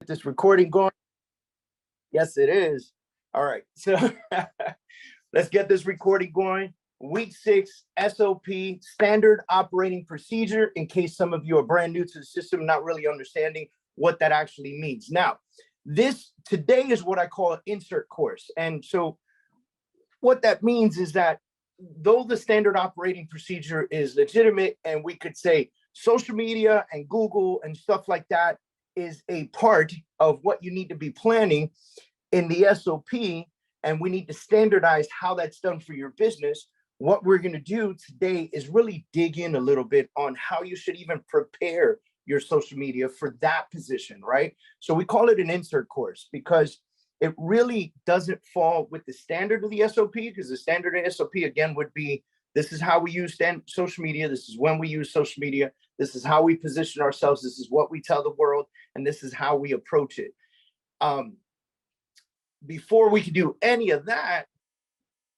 this recording going? Yes, it is. All right. So let's get this recording going. Week 6 SOP, standard operating procedure, in case some of you are brand new to the system, not really understanding what that actually means. Now, this today is what I call an insert course. And so what that means is that though the standard operating procedure is legitimate, and we could say social media and Google and stuff like that is a part of what you need to be planning in the SOP, and we need to standardize how that's done for your business. What we're going to do today is really dig in a little bit on how you should even prepare your social media for that position, right? So we call it an insert course because it really doesn't fall with the standard of the SOP, because the standard of SOP, again, would be this is how we use social media. This is when we use social media. This is how we position ourselves. This is what we tell the world. And this is how we approach it. Before we can do any of that,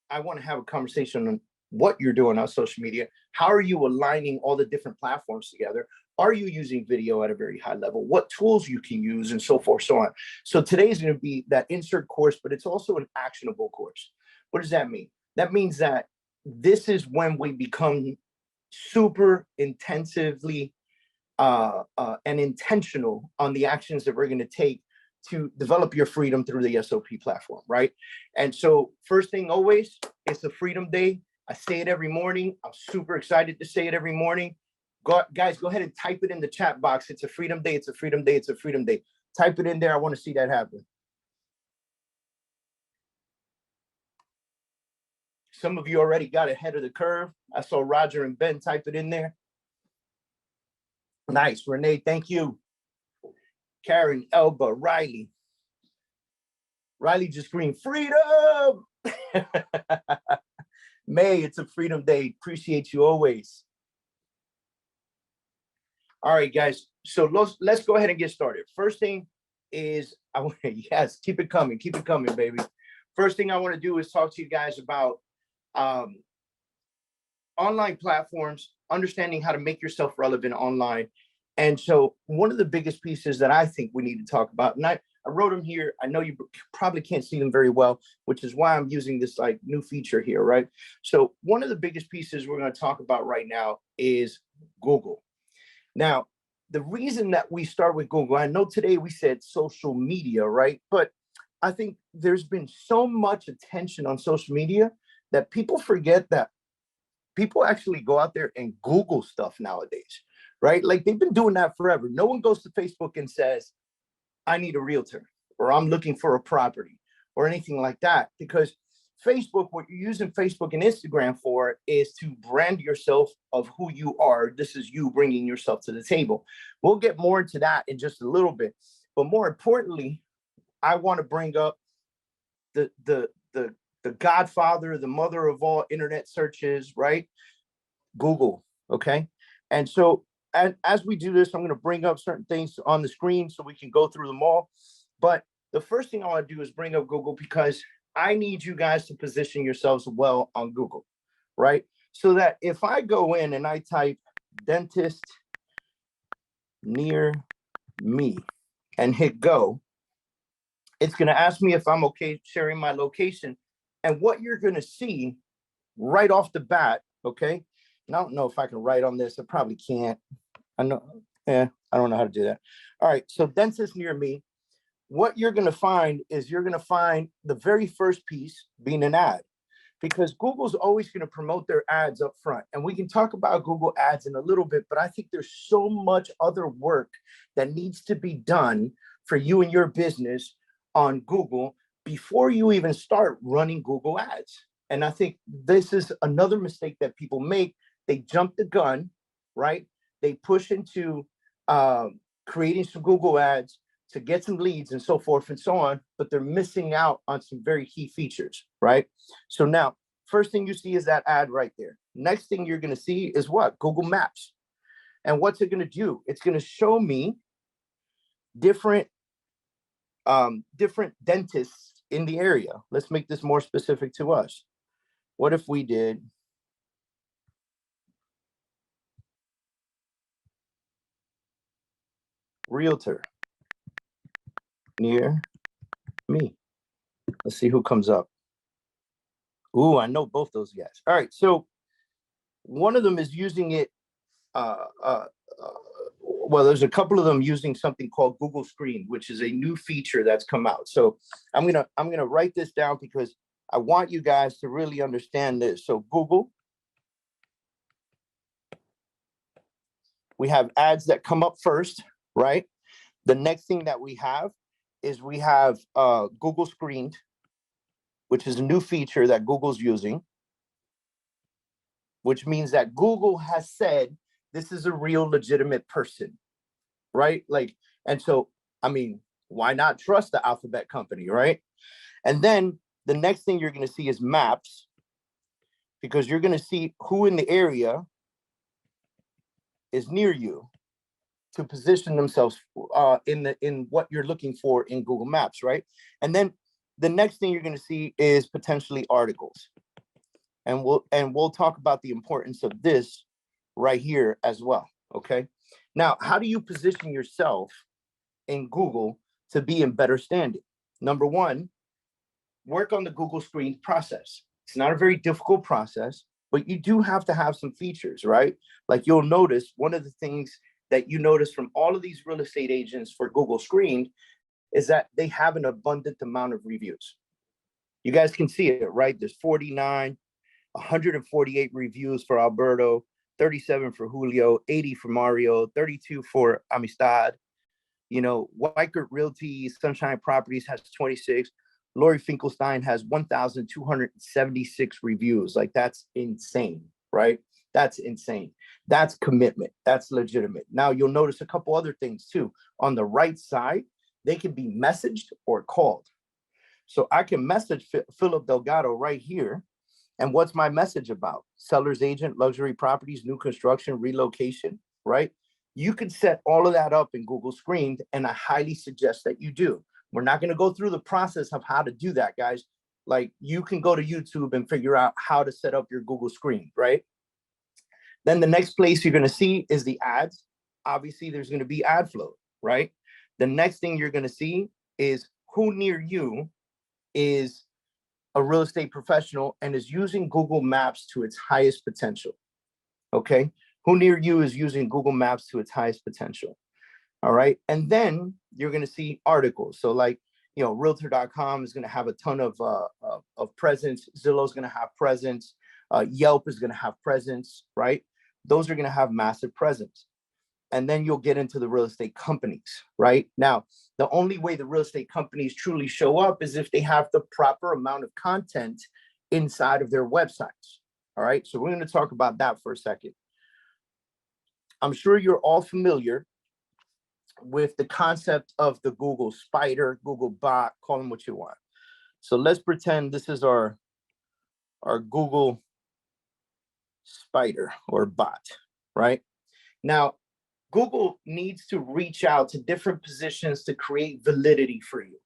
I want to have a conversation on what you're doing on social media. How are you aligning all the different platforms together? Are you using video at a very high level? What tools you can use, and so forth, so on. So today's going to be that insert course, but it's also an actionable course. What does that mean? That means that this is when we become super intensively and intentional on the actions that we're going to take to develop your freedom through the SOP platform, right? And so first thing always, it's a Freedom Day. I say it every morning. I'm super excited to say it every morning. Guys, go ahead and type it in the chat box. It's a Freedom Day. It's a Freedom Day. It's a Freedom Day. Type it in there. I want to see that happen. Some of you already got ahead of the curve. I saw Roger and Ben type it in there. Nice. Renee, thank you. Karen, Elba, Riley. Riley just screamed, freedom! May, it's a Freedom Day. Appreciate you always. All right, guys. So let's go ahead and get started. First thing is, yes, keep it coming, baby. First thing I want to do is talk to you guys about online platforms, understanding how to make yourself relevant online. And so one of the biggest pieces that I think we need to talk about, and I wrote them here. I know you probably can't see them very well, which is why I'm using this like new feature here, right? So one of the biggest pieces we're going to talk about right now is Google. Now, the reason that we start with Google, I know today we said social media, right? But I think there's been so much attention on social media that people forget that people actually go out there and Google stuff nowadays, right? Like they've been doing that forever. No one goes to Facebook and says, I need a realtor, or I'm looking for a property, or anything like that, because Facebook, what you're using Facebook and Instagram for is to brand yourself of who you are. This is you bringing yourself to the table. We'll get more into that in just a little bit. But more importantly, I want to bring up the godfather, the mother of all internet searches, right? Google, okay? And so as we do this, I'm going to bring up certain things on the screen so we can go through them all. But the first thing I want to do is bring up Google, because I need you guys to position yourselves well on Google, right? So that if I go in and I type dentist near me and hit go, it's going to ask me if I'm okay sharing my location. And what you're going to see right off the bat, okay? And I don't know if I can write on this. I probably can't. I don't know how to do that. All right, so dentist near me. What you're going to find is you're going to find the very first piece being an ad, because Google's always going to promote their ads up front. And we can talk about Google ads in a little bit, but I think there's so much other work that needs to be done for you and your business on Google before you even start running Google ads. And I think this is another mistake that people make. They jump the gun, right? They push into creating some Google ads to get some leads and so forth and so on, but they're missing out on some very key features, right? So now, first thing you see is that ad right there. Next thing you're going to see is what? Google Maps. And what's it going to do? It's going to show me different dentists in the area. Let's make this more specific to us. What if we did realtor? near me. Let's see who comes up. Ooh, I know both those guys. All right, so one of them is using it. Well, there's a couple of them using something called Google Screen, which is a new feature that's come out. So I'm gonna write this down because I want you guys to really understand this. So Google, we have ads that come up first, right? The next thing that we have is we have Google Screened, which is a new feature that Google's using, which means that Google has said this is a real legitimate person, right? Like, and so, I mean, why not trust the Alphabet company, right? And then the next thing you're going to see is maps, because you're going to see who in the area is near you to position themselves in what you're looking for in Google Maps, right? And then the next thing you're going to see is potentially articles. And we'll talk about the importance of this right here as well, okay? Now, how do you position yourself in Google to be in better standing? Number one, work on the Google Screens process. It's not a very difficult process, but you do have to have some features, right? Like you'll notice one of the things that you notice from all of these real estate agents for Google Screened is that they have an abundant amount of reviews. You guys can see it, right? There's 49, 148 reviews for Alberto, 37 for Julio, 80 for Mario, 32 for Amistad. You know, Weichert Realty, Sunshine Properties has 26. Lori Finkelstein has 1,276 reviews. Like, that's insane, right? That's insane. That's commitment. That's legitimate. Now, you'll notice a couple other things too. On the right side, they can be messaged or called. So I can message Philip Delgado right here. And what's my message about? Seller's agent, luxury properties, new construction, relocation, right? You can set all of that up in Google Screened, and I highly suggest that you do. We're not going to go through the process of how to do that, guys. Like, you can go to YouTube and figure out how to set up your Google Screen, right? Then the next place you're going to see is the ads. Obviously, there's going to be ad flow, right? The next thing you're going to see is who near you is a real estate professional and is using Google Maps to its highest potential, okay? Who near you is using Google Maps to its highest potential, all right? And then you're going to see articles. So like, you know, Realtor.com is going to have a ton of presence. Zillow is going to have presence. Yelp is going to have presence, right? Those are going to have massive presence. And then you'll get into the real estate companies, right? Now, the only way the real estate companies truly show up is if they have the proper amount of content inside of their websites, all right? So we're going to talk about that for a second. I'm sure you're all familiar with the concept of the Google Spider, Google Bot, call them what you want. So let's pretend this is our Google Spider or bot, right? Now, Google needs to reach out to different positions to create validity for you.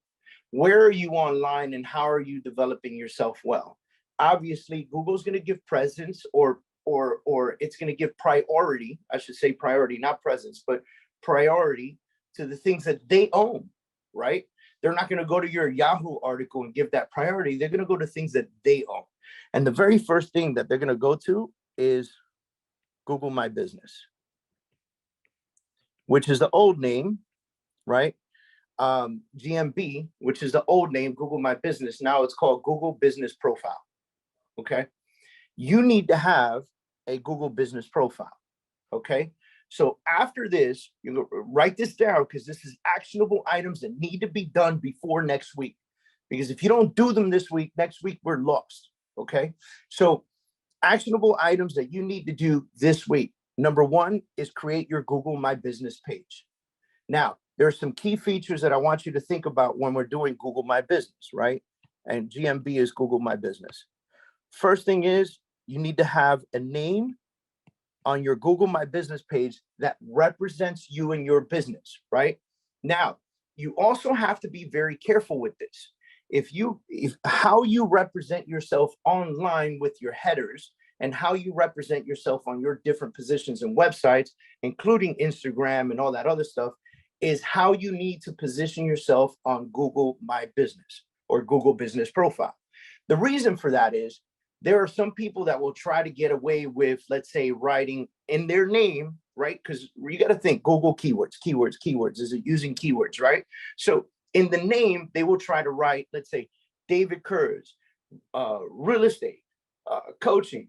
Where are you online and how are you developing yourself well? Obviously, Google's going to give presence or it's going to give priority, I should say priority, not presence, but priority to the things that they own, right? They're not going to go to your Yahoo article and give that priority. They're going to go to things that they own. And the very first thing that they're going to go to is Google My Business, which is the old name, right? GMB, which is the old name, Google My Business. Now it's called Google Business Profile, okay? You need to have a Google Business Profile, okay? So after this, you write this down because this is actionable items that need to be done before next week. Because if you don't do them this week, next week we're lost, okay? So actionable items that you need to do this week. Number one is create your Google My Business page. Now, there are some key features that I want you to think about when we're doing Google My Business, right? And GMB is Google My Business. First thing is you need to have a name on your Google My Business page that represents you and your business, right? Now, you also have to be very careful with this. If how you represent yourself online with your headers and how you represent yourself on your different positions and websites, including Instagram and all that other stuff, is how you need to position yourself on Google My Business or Google Business Profile. The reason for that is there are some people that will try to get away with, let's say, writing in their name, right? Because you got to think Google keywords. Is it using keywords, right? So in the name, they will try to write, let's say, David Kurz, real estate, coaching,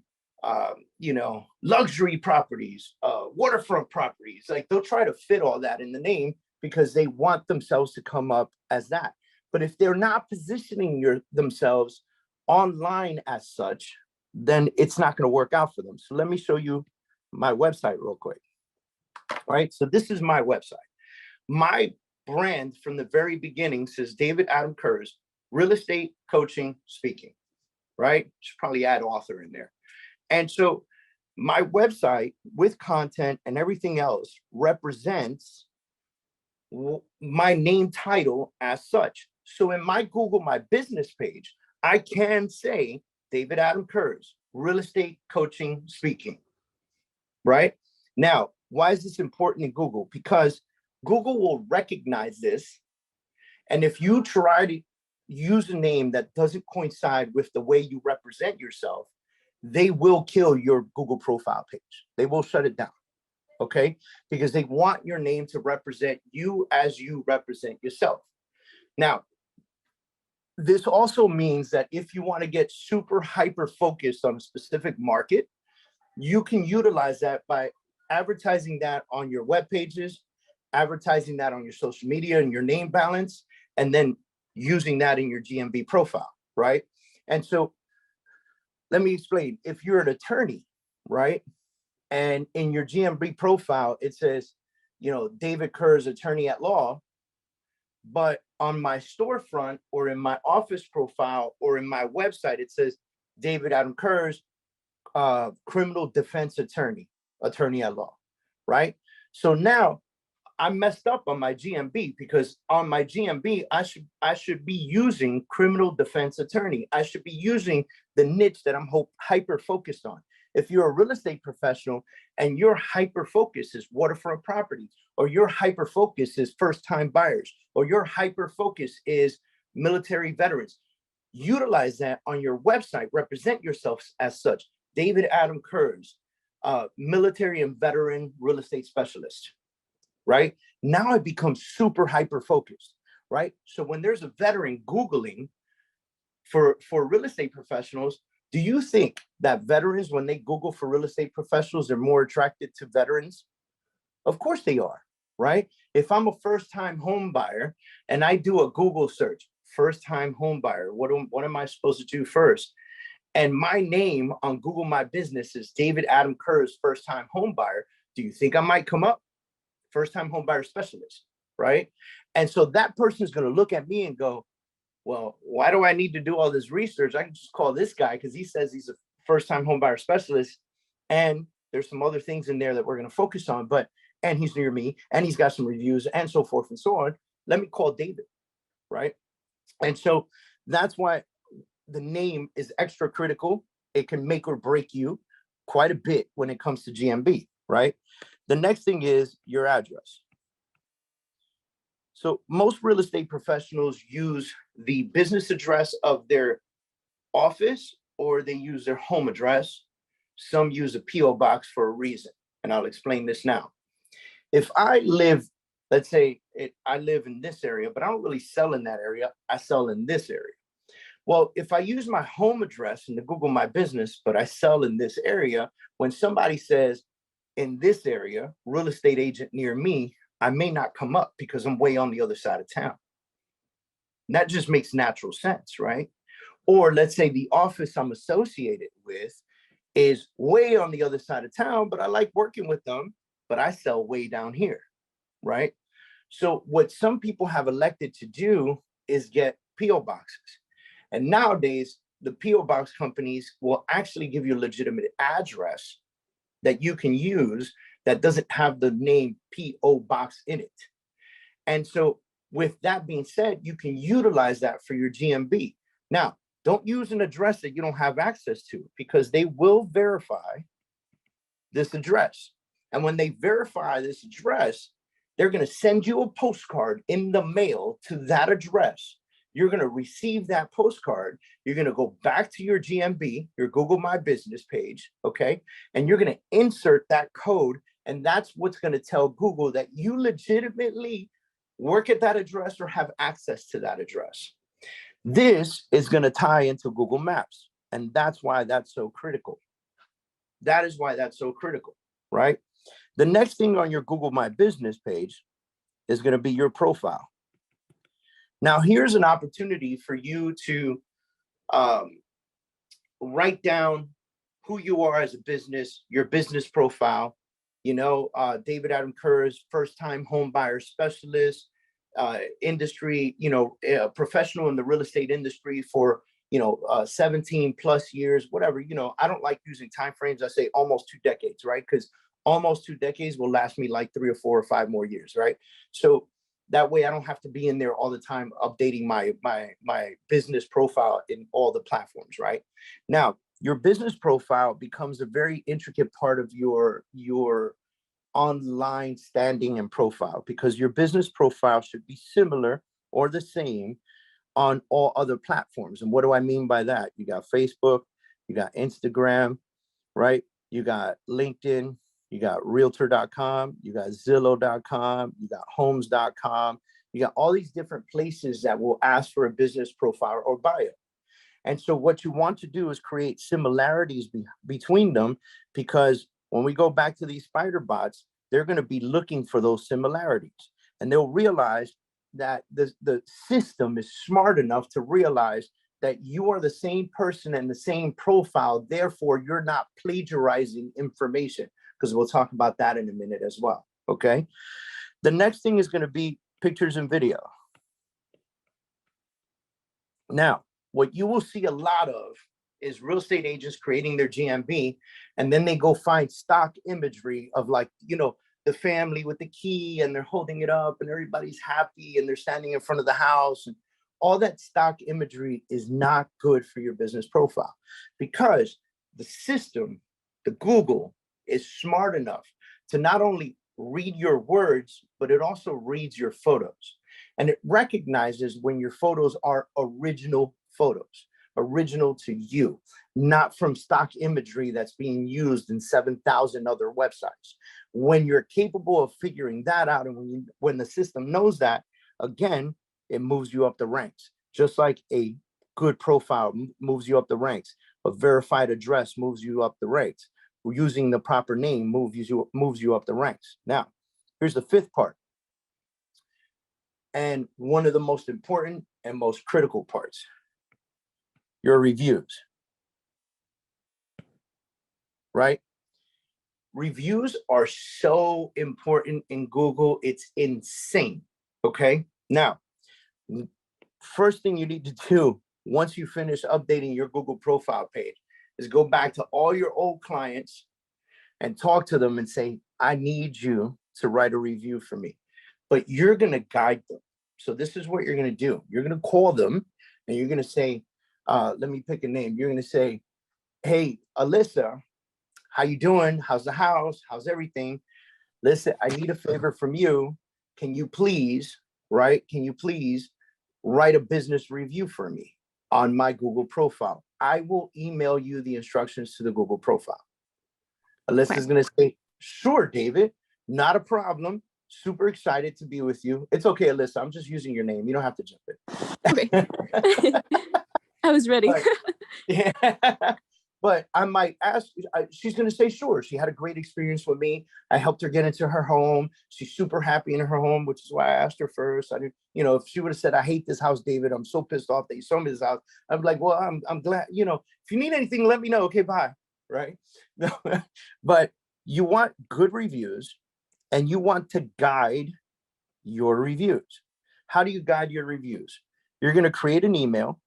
luxury properties, waterfront properties. Like they'll try to fit all that in the name because they want themselves to come up as that. But if they're not positioning themselves online as such, then it's not going to work out for them. So let me show you my website real quick. All right. So this is my website. My brand from the very beginning says David Adam Kurz, real estate, coaching, speaking, right? Should probably add author in there. And so my website with content and everything else represents my name title as such. So in my Google My Business page, I can say David Adam Kurz, real estate, coaching, speaking, right? Now, why is this important in Google? Because Google will recognize this. And if you try to use a name that doesn't coincide with the way you represent yourself, they will kill your Google profile page. They will shut it down, okay? Because they want your name to represent you as you represent yourself. Now, this also means that if you want to get super hyper focused on a specific market, you can utilize that by advertising that on your web pages, advertising that on your social media and your name balance, and then using that in your GMB profile, right? And so let me explain. If you're an attorney, right, and in your GMB profile, it says, David Kurz, attorney at law, but on my storefront or in my office profile or in my website, it says David Adam Kurz, criminal defense attorney at law, right? So now I messed up on my GMB because on my GMB, I should be using criminal defense attorney. I should be using the niche that I'm hyper focused on. If you're a real estate professional and your hyper focus is waterfront properties, or your hyper focus is first-time buyers, or your hyper focus is military veterans, utilize that on your website. Represent yourself as such. David Adam Kurz, military and veteran real estate specialist, right? Now it becomes super hyper focused, right? So when there's a veteran Googling for real estate professionals, do you think that veterans, when they Google for real estate professionals, are more attracted to veterans? Of course they are, right? If I'm a first-time home buyer and I do a Google search, first-time home buyer, what am I supposed to do first? And my name on Google My Business is David Adam Kurz, first-time home buyer. Do you think I might come up? First-time home buyer specialist, right? And so that person is going to look at me and go, well, why do I need to do all this research? I can just call this guy because he says he's a first-time home buyer specialist. And there's some other things in there that we're going to focus on, and he's near me and he's got some reviews and so forth and so on. Let me call David, right? And so that's why the name is extra critical. It can make or break you quite a bit when it comes to GMB, right? The next thing is your address. So most real estate professionals use the business address of their office, or they use their home address. Some use a PO box for a reason, and I'll explain this now. If I live, let's say I live in this area, but I don't really sell in that area. I sell in this area. Well, if I use my home address in the Google My Business, but I sell in this area, when somebody says in this area, real estate agent near me, I may not come up because I'm way on the other side of town. And that just makes natural sense, right? Or let's say the office I'm associated with is way on the other side of town, but I like working with them, but I sell way down here, right? So what some people have elected to do is get PO boxes. And nowadays, the PO box companies will actually give you a legitimate address that you can use that doesn't have the name PO box in it. And so with that being said, you can utilize that for your GMB. Now, don't use an address that you don't have access to, because they will verify this address. And when they verify this address, They're going to send you a postcard in the mail to that address. You're going to receive that postcard. You're going to go back to your GMB, your Google My Business page, okay? And you're going to insert that code. And that's what's going to tell Google that you legitimately work at that address or have access to that address. This is going to tie into Google Maps. And that's why that's so critical. That is why that's so critical, right? The next thing on your Google My Business page is going to be your profile. Now, here's an opportunity for you to write down who you are as a business, your business profile. You know, David Adam Kerr is first-time home buyer specialist, industry, you know, professional in the real estate industry for, 17 plus years, whatever. You know, I don't like using time frames. I say almost 2 decades, right? Because almost 2 decades will last me like 3 or 4 or 5 more years, right? So that way I don't have to be in there all the time updating my business profile in all the platforms, right? Now, your business profile becomes a very intricate part of your online standing and profile, because your business profile should be similar or the same on all other platforms. And what do I mean by that? You got Facebook, you got Instagram, right? You got LinkedIn, you got realtor.com, you got Zillow.com, you got homes.com, you got all these different places that will ask for a business profile or bio. And so what you want to do is create similarities between them, because when we go back to these spider bots, they're going to be looking for those similarities, and they'll realize that the system is smart enough to realize that you are the same person and the same profile. Therefore, you're not plagiarizing information, because we'll talk about that in a minute as well. Okay. The next thing is going to be pictures and video. Now, what you will see a lot of is real estate agents creating their GMB, and then they go find stock imagery of, like, the family with the key, and they're holding it up and everybody's happy and they're standing in front of the house. And all that stock imagery is not good for your business profile, because the system, the Google, is smart enough to not only read your words, but it also reads your photos. And it recognizes when your photos are original photos, original to you, not from stock imagery that's being used in 7,000 other websites. When you're capable of figuring that out, and when the system knows that, again, it moves you up the ranks. Just like a good profile moves you up the ranks, a verified address moves you up the ranks. Using the proper name moves you up the ranks. Now, here's the fifth part, and one of the most important and most critical parts: your reviews. Right? Reviews are so important in Google. It's insane. Okay. Now, first thing you need to do once you finish updating your Google profile page is go back to all your old clients and talk to them and say, I need you to write a review for me. But you're going to guide them. So this is what you're going to do. You're going to call them and you're going to say, let me pick a name. You're going to say, hey, Alyssa, how you doing? How's the house? How's everything? Listen, I need a favor from you. Can you please write a business review for me on my Google profile? I will email you the instructions to the Google profile. Alyssa's going to say, sure, David, not a problem. Super excited to be with you. It's okay, Alyssa. I'm just using your name. You don't have to jump in. Okay. I was ready. Yeah. But I might ask, she's going to say, sure. She had a great experience with me. I helped her get into her home. She's super happy in her home, which is why I asked her first. I didn't, if she would have said, I hate this house, David, I'm so pissed off that you sold me this house, I'm like, well, I'm glad, if you need anything, let me know. Okay, bye. Right. But you want good reviews, and you want to guide your reviews. How do you guide your reviews? You're going to create an email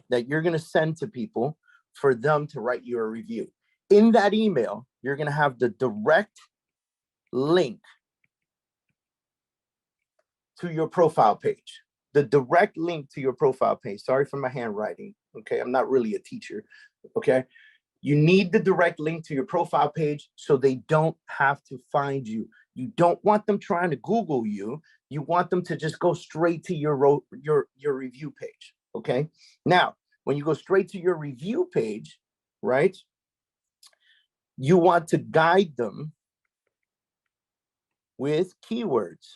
that you're going to send to people for them to write you a review. In that email, you're going to have the direct link to your profile page. The direct link to your profile page. Sorry for my handwriting. Okay. I'm not really a teacher. Okay. You need the direct link to your profile page so they don't have to find you. You don't want them trying to Google you. You want them to just go straight to your review page. Okay. Now, when you go straight to your review page, right, you want to guide them with keywords.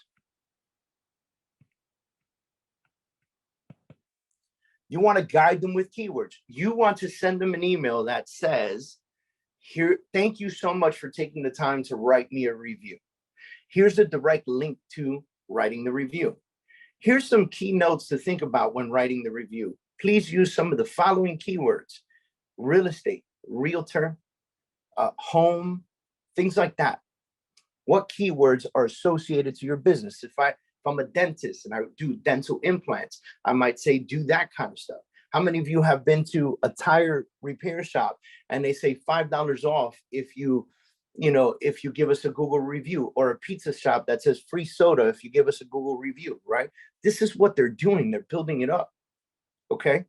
You want to guide them with keywords. You want to send them an email that says, here, thank you so much for taking the time to write me a review. Here's a direct link to writing the review. Here's some key notes to think about when writing the review. Please use some of the following keywords: real estate, realtor, home, things like that. What keywords are associated to your business? If I'm a dentist and I do dental implants, I might say do that kind of stuff. How many of you have been to a tire repair shop and they say $5 off if you give us a Google review, or a pizza shop that says free soda if you give us a Google review, right? This is what they're doing. They're building it up. Okay.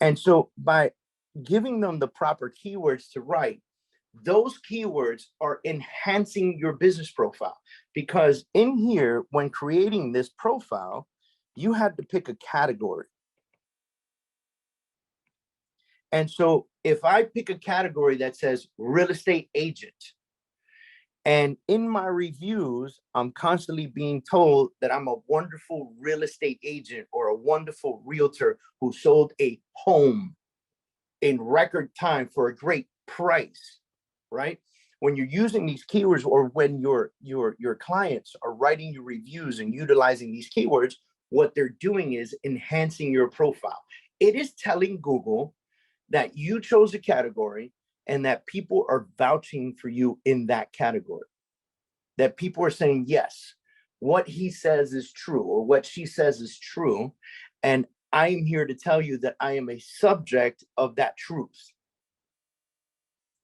And so by giving them the proper keywords to write, those keywords are enhancing your business profile, because in here, when creating this profile, you had to pick a category. And so if I pick a category that says real estate agent, and in my reviews, I'm constantly being told that I'm a wonderful real estate agent or a wonderful realtor who sold a home in record time for a great price, right? When you're using these keywords, or when your clients are writing your reviews and utilizing these keywords, what they're doing is enhancing your profile. It is telling Google that you chose a category and that people are vouching for you in that category. That people are saying, yes, what he says is true, or what she says is true. And I am here to tell you that I am a subject of that truth.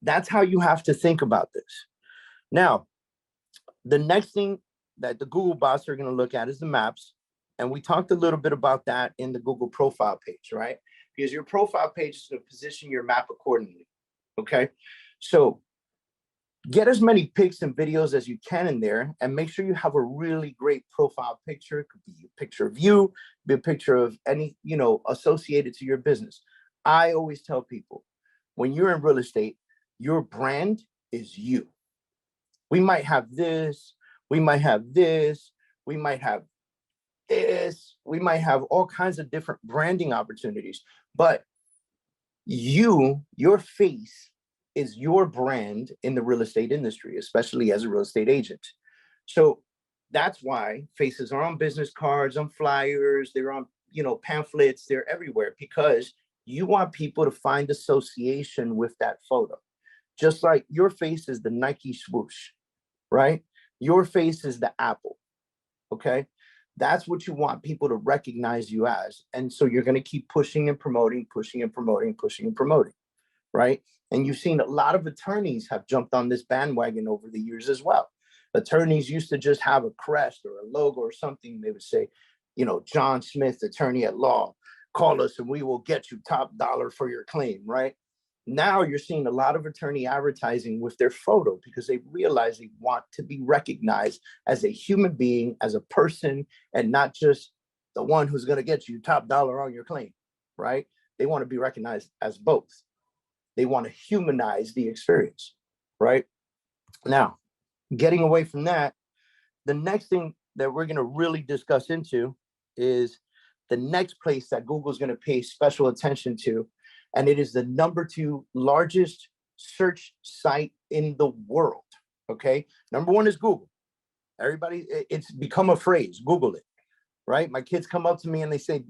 That's how you have to think about this. Now, the next thing that the Google bots are going to look at is the maps. And we talked a little bit about that in the Google profile page, right? Because your profile page is going to position your map accordingly. Okay. So get as many pics and videos as you can in there, and make sure you have a really great profile picture. It could be a picture of you, be a picture of any, associated to your business. I always tell people, when you're in real estate, your brand is you. We might have this, we might have this, we might have this, we might have all kinds of different branding opportunities, but your face is your brand in the real estate industry, especially as a real estate agent. So that's why faces are on business cards, on flyers, they're on, pamphlets, they're everywhere, because you want people to find association with that photo. Just like your face is the Nike swoosh, right? Your face is the Apple, okay? That's what you want people to recognize you as. And so you're going to keep pushing and promoting, right? And you've seen a lot of attorneys have jumped on this bandwagon over the years as well. Attorneys used to just have a crest or a logo or something. They would say, John Smith, attorney at law, call us and we will get you top dollar for your claim, right? Now you're seeing a lot of attorney advertising with their photo, because they realize they want to be recognized as a human being, as a person, and not just the one who's going to get you top dollar on your claim, right? They want to be recognized as both. They want to humanize the experience, right? Now, getting away from that, the next thing that we're going to really discuss into is the next place that Google's going to pay special attention to. And it is the #2 largest search site in the world. Okay. #1 is Google. Everybody, it's become a phrase, Google it, right? My kids come up to me and they say,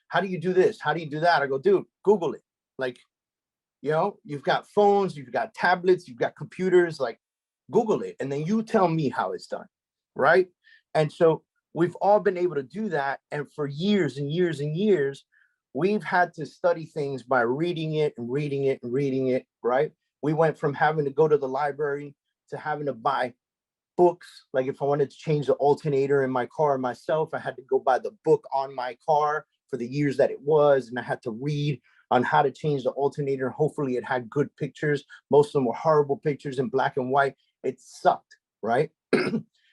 how do you do this? How do you do that? I go, dude, Google it. Like, you've got phones, you've got tablets, you've got computers, like Google it. And then you tell me how it's done, right? And so we've all been able to do that. And for years and years and years, we've had to study things by reading it, right? We went from having to go to the library to having to buy books. Like if I wanted to change the alternator in my car myself, I had to go buy the book on my car for the years that it was. And I had to read on how to change the alternator. Hopefully it had good pictures. Most of them were horrible pictures in black and white. It sucked, right?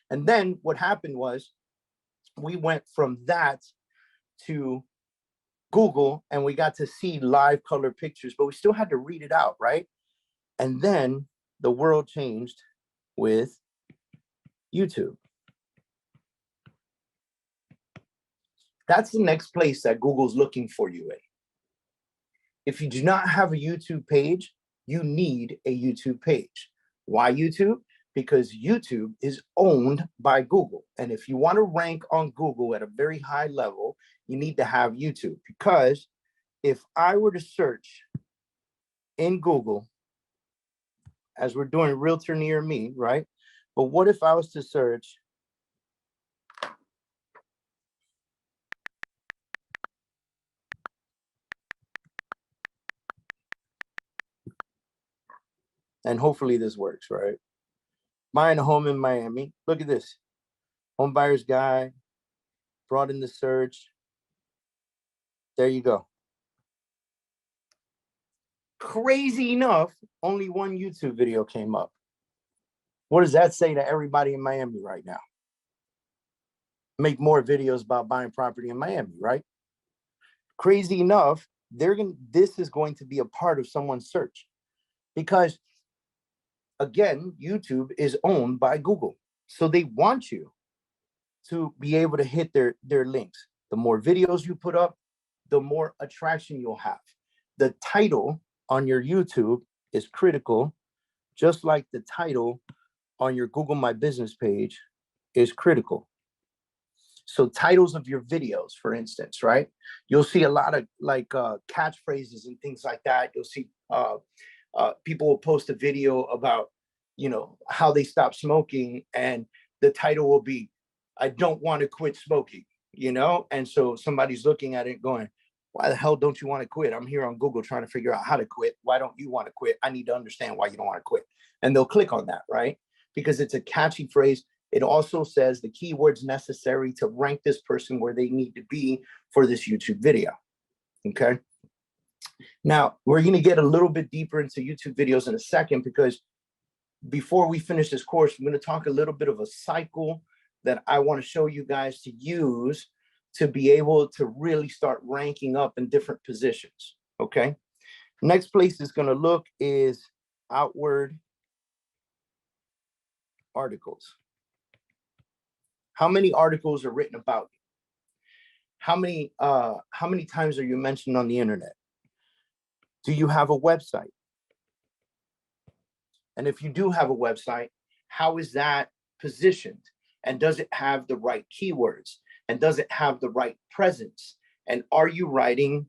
And then what happened was we went from that to Google, and we got to see live color pictures, but we still had to read it out, right? And then the world changed with YouTube. That's the next place that Google's looking for you in. If you do not have a YouTube page, you need a YouTube page. Why YouTube? Because YouTube is owned by Google. And if you want to rank on Google at a very high level, you need to have YouTube. Because if I were to search in Google, as we're doing realtor near me, right? But what if I was to search and hopefully this works, right? Buying a home in Miami. Look at this. Home buyer's guide, brought in the search. There you go. Crazy enough, only one YouTube video came up. What does that say to everybody in Miami right now? Make more videos about buying property in Miami, right? Crazy enough, this is going to be a part of someone's search, because again, YouTube is owned by Google. So they want you to be able to hit their links. The more videos you put up, the more attraction you'll have. The title on your YouTube is critical, just like the title on your Google My Business page is critical. So titles of your videos, for instance, right? You'll see a lot of like catchphrases and things like that. You'll see people will post a video about, how they stop smoking, and the title will be, I don't want to quit smoking, And so somebody's looking at it going, why the hell don't you want to quit? I'm here on Google trying to figure out how to quit. Why don't you want to quit? I need to understand why you don't want to quit. And they'll click on that, right? Because it's a catchy phrase. It also says the keywords necessary to rank this person where they need to be for this YouTube video. Okay. Now, we're going to get a little bit deeper into YouTube videos in a second, because before we finish this course, I'm going to talk a little bit of a cycle that I want to show you guys to use to be able to really start ranking up in different positions. Okay. Next place is going to look is outward articles. How many articles are written about you? How many times are you mentioned on the internet? Do you have a website? And if you do have a website, how is that positioned? And does it have the right keywords? And does it have the right presence? And are you writing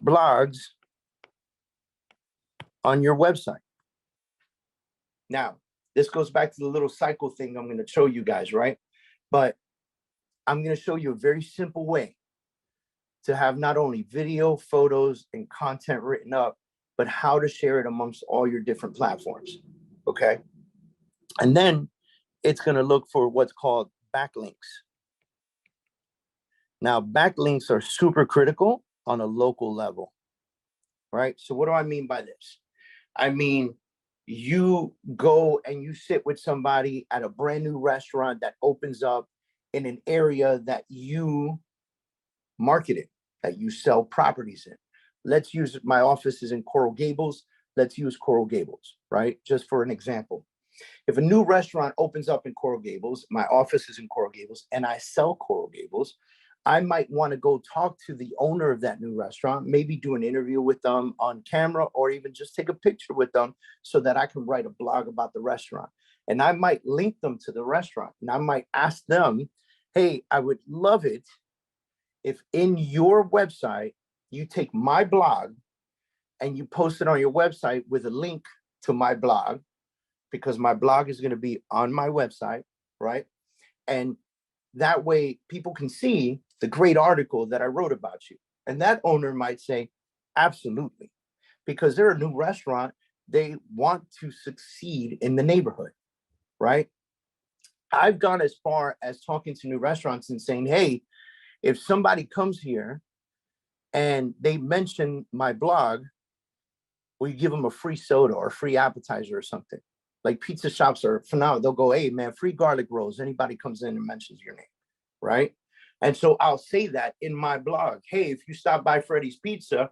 blogs on your website? Now, this goes back to the little cycle thing I'm going to show you guys, right? But I'm going to show you a very simple way to have not only video, photos, and content written up, but how to share it amongst all your different platforms, okay? And then it's going to look for what's called backlinks. Now, backlinks are super critical on a local level, right? So what do I mean by this? I mean, you go and you sit with somebody at a brand new restaurant that opens up in an area that you marketed, that you sell properties in. Let's use, my office is in Coral Gables. Let's use Coral Gables, right? Just for an example. If a new restaurant opens up in Coral Gables, my office is in Coral Gables, and I sell Coral Gables, I might want to go talk to the owner of that new restaurant, maybe do an interview with them on camera, or even just take a picture with them so that I can write a blog about the restaurant. And I might link them to the restaurant, and I might ask them, hey, I would love it if in your website, you take my blog and you post it on your website with a link to my blog, because my blog is going to be on my website, right? And that way people can see the great article that I wrote about you. And that owner might say, absolutely, because they're a new restaurant. They want to succeed in the neighborhood, right? I've gone as far as talking to new restaurants and saying, hey, if somebody comes here and they mention my blog, will you give them a free soda or a free appetizer or something? Like pizza shops are phenomenal. They'll go, hey man, free garlic rolls. Anybody comes in and mentions your name, right? And so I'll say that in my blog. Hey, if you stop by Freddy's Pizza,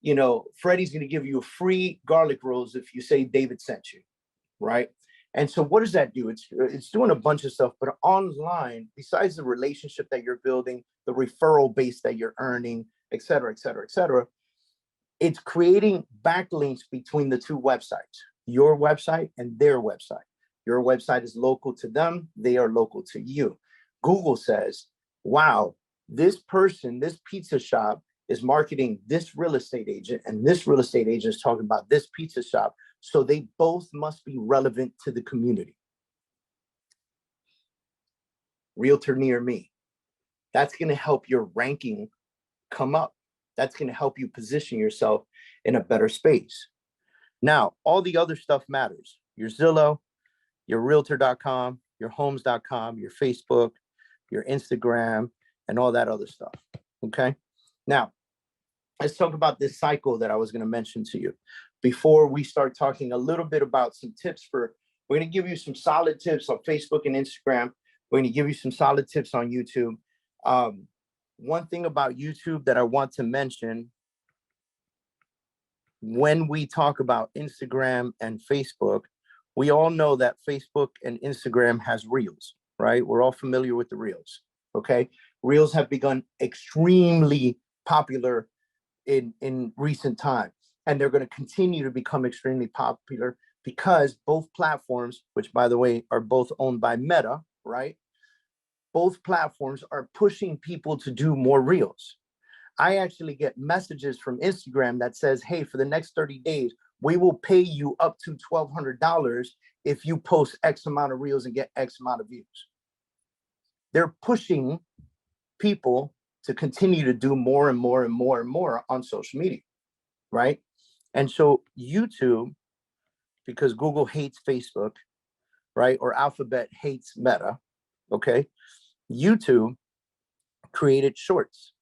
you know, Freddy's going to give you a free garlic rolls if you say David sent you, right? And so what does that do? It's doing a bunch of stuff, but online, besides the relationship that you're building, the referral base that you're earning, et cetera, et cetera, et cetera, it's creating backlinks between the two websites, your website and their website. Your website is local to them. They are local to you. Google says, wow, this person, this pizza shop is marketing this real estate agent, and this real estate agent is talking about this pizza shop. So they both must be relevant to the community. Realtor near me. That's going to help your ranking come up. That's going to help you position yourself in a better space. Now, all the other stuff matters. Your Zillow, your realtor.com, your homes.com, your Facebook, your Instagram, and all that other stuff. Okay. Now, let's talk about this cycle that I was going to mention to you before we start talking a little bit about some tips for, we're going to give you some solid tips on Facebook and Instagram. We're going to give you some solid tips on YouTube. One thing about YouTube that I want to mention when we talk about Instagram and Facebook, we all know that Facebook and Instagram has Reels, right? We're all familiar with the Reels, okay? Reels have begun extremely popular in recent times, and they're going to continue to become extremely popular because both platforms, which by the way are both owned by Meta, right? Both platforms are pushing people to do more Reels. I actually get messages from Instagram that says, hey, for the next 30 days, we will pay you up to $1,200 if you post X amount of Reels and get X amount of views. They're pushing people to continue to do more and more and more and more on social media, right? And so YouTube, because Google hates Facebook, right? Or Alphabet hates Meta, okay? YouTube created Shorts,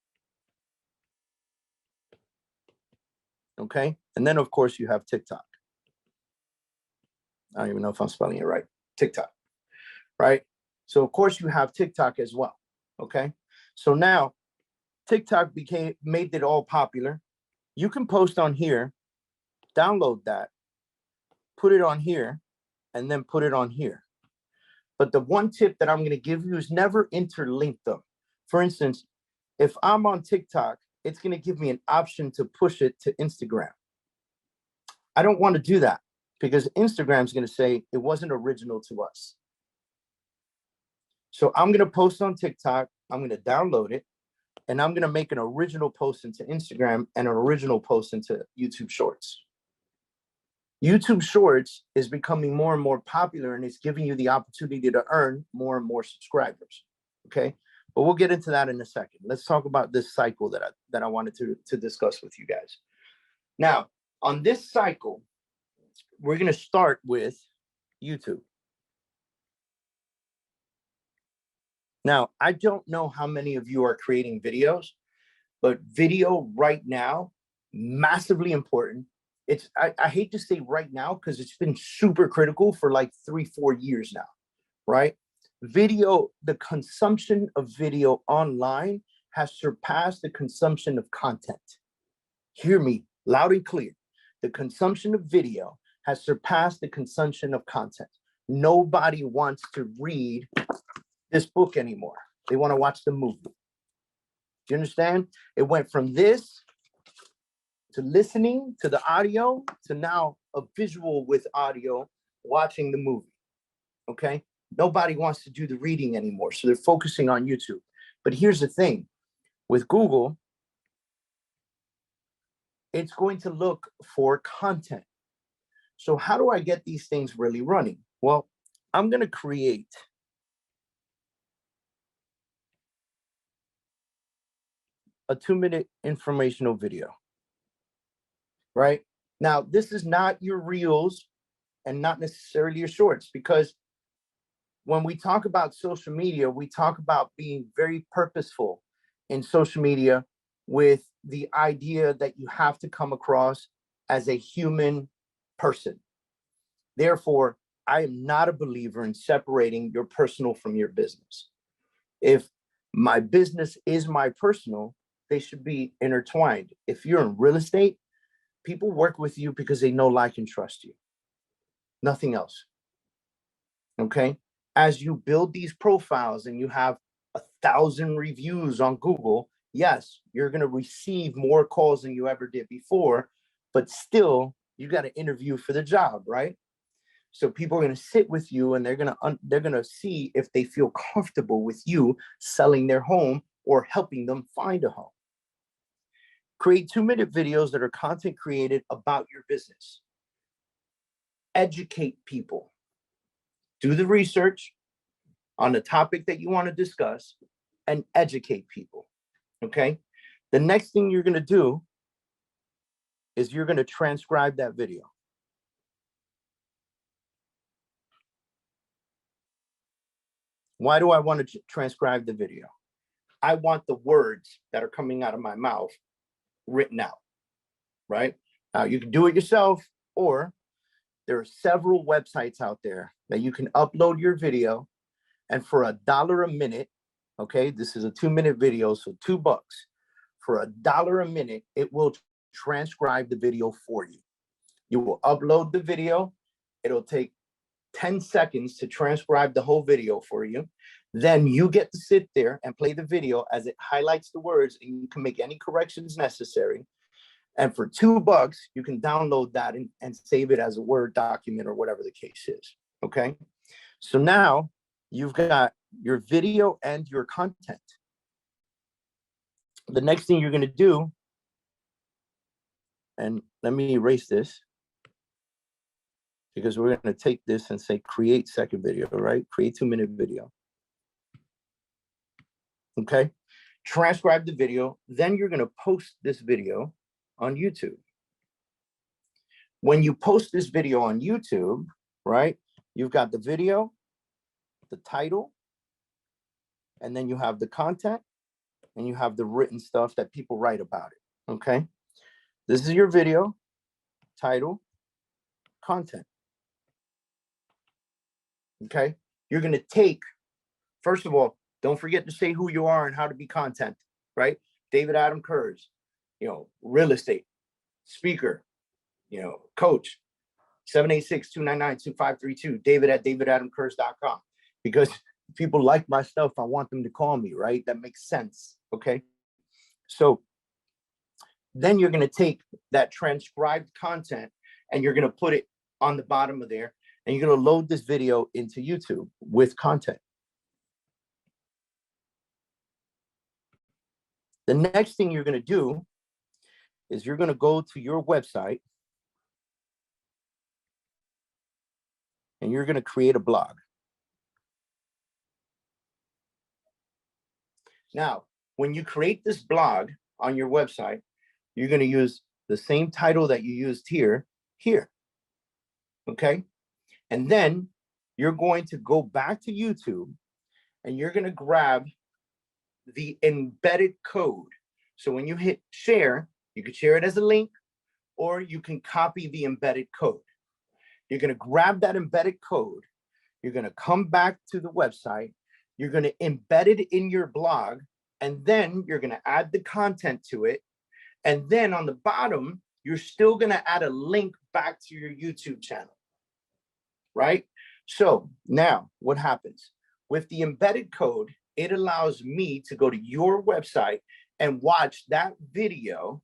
okay? And then, of course, you have TikTok. I don't even know if I'm spelling it right. TikTok, right? So, of course, you have TikTok as well, okay? So now, TikTok made it all popular. You can post on here, download that, put it on here, and then put it on here. But the one tip that I'm going to give you is never interlink them. For instance, if I'm on TikTok, it's going to give me an option to push it to Instagram. I don't want to do that because Instagram is going to say it wasn't original to us. So I'm going to post on TikTok. I'm going to download it, and I'm going to make an original post into Instagram and an original post into YouTube Shorts. YouTube Shorts is becoming more and more popular, and it's giving you the opportunity to earn more and more subscribers. Okay, but we'll get into that in a second. Let's talk about this cycle that I wanted to discuss with you guys. Now, on this cycle, we're going to start with YouTube. Now, I don't know how many of you are creating videos, but video right now, massively important. I hate to say right now because it's been super critical for like 3-4 years now, right? Video, the consumption of video online has surpassed the consumption of content. Hear me loud and clear. The consumption of video has surpassed the consumption of content. Nobody wants to read this book anymore. They want to watch the movie. Do you understand? It went from this to listening to the audio to now a visual with audio, watching the movie. Okay? Nobody wants to do the reading anymore. So they're focusing on YouTube. But here's the thing. With Google, it's going to look for content. So how do I get these things really running? Well, I'm going to create a 2-minute informational video. Right? Now, this is not your reels and not necessarily your shorts, because when we talk about social media, we talk about being very purposeful in social media with the idea that you have to come across as a human person. Therefore, I am not a believer in separating your personal from your business. If my business is my personal, they should be intertwined. If you're in real estate, people work with you because they know, like, and trust you. Nothing else. Okay. As you build these profiles and you have 1,000 reviews on Google, yes, you're going to receive more calls than you ever did before, but still, you got to interview for the job, right? So people are going to sit with you and they're going to see if they feel comfortable with you selling their home or helping them find a home. Create 2-minute videos that are content created about your business. Educate people. Do the research on the topic that you want to discuss and educate people. Okay. The next thing you're going to do is you're going to transcribe that video. Why do I want to transcribe the video? I want the words that are coming out of my mouth written out, right? Now you can do it yourself, or there are several websites out there that you can upload your video, and for $1 a minute, okay, this is a 2-minute video, so $2. For $1 a minute, it will transcribe the video for you. You will upload the video. It'll take 10 seconds to transcribe the whole video for you. Then you get to sit there and play the video as it highlights the words, and you can make any corrections necessary. And for $2, you can download that and save it as a Word document or whatever the case is. Okay. So now you've got your video and your content. The next thing you're going to do, and let me erase this, because we're going to take this and say create second video, right? Create 2-minute video. Okay. Transcribe the video. Then you're going to post this video on YouTube. When you post this video on YouTube, right, you've got the video, the title, and then you have the content, and you have the written stuff that people write about it. Okay. This is your video, title, content. Okay. You're going to take, first of all, don't forget to say who you are and how to be content, right? David Adam Kurz, real estate, speaker, coach, 786-299-2532, david@davidadamkurz.com. Because people like my stuff, I want them to call me, right? That makes sense. Okay. So then you're going to take that transcribed content and you're going to put it on the bottom of there, and you're going to load this video into YouTube with content. The next thing you're going to do is you're going to go to your website and you're going to create a blog. Now, when you create this blog on your website, you're going to use the same title that you used here. Okay. And then you're going to go back to YouTube and you're going to grab the embedded code. So when you hit share, you can share it as a link, or you can copy the embedded code. You're going to grab that embedded code. You're going to come back to the website. You're going to embed it in your blog, and then you're going to add the content to it. And then on the bottom, you're still going to add a link back to your YouTube channel, right? So now what happens? With the embedded code, it allows me to go to your website and watch that video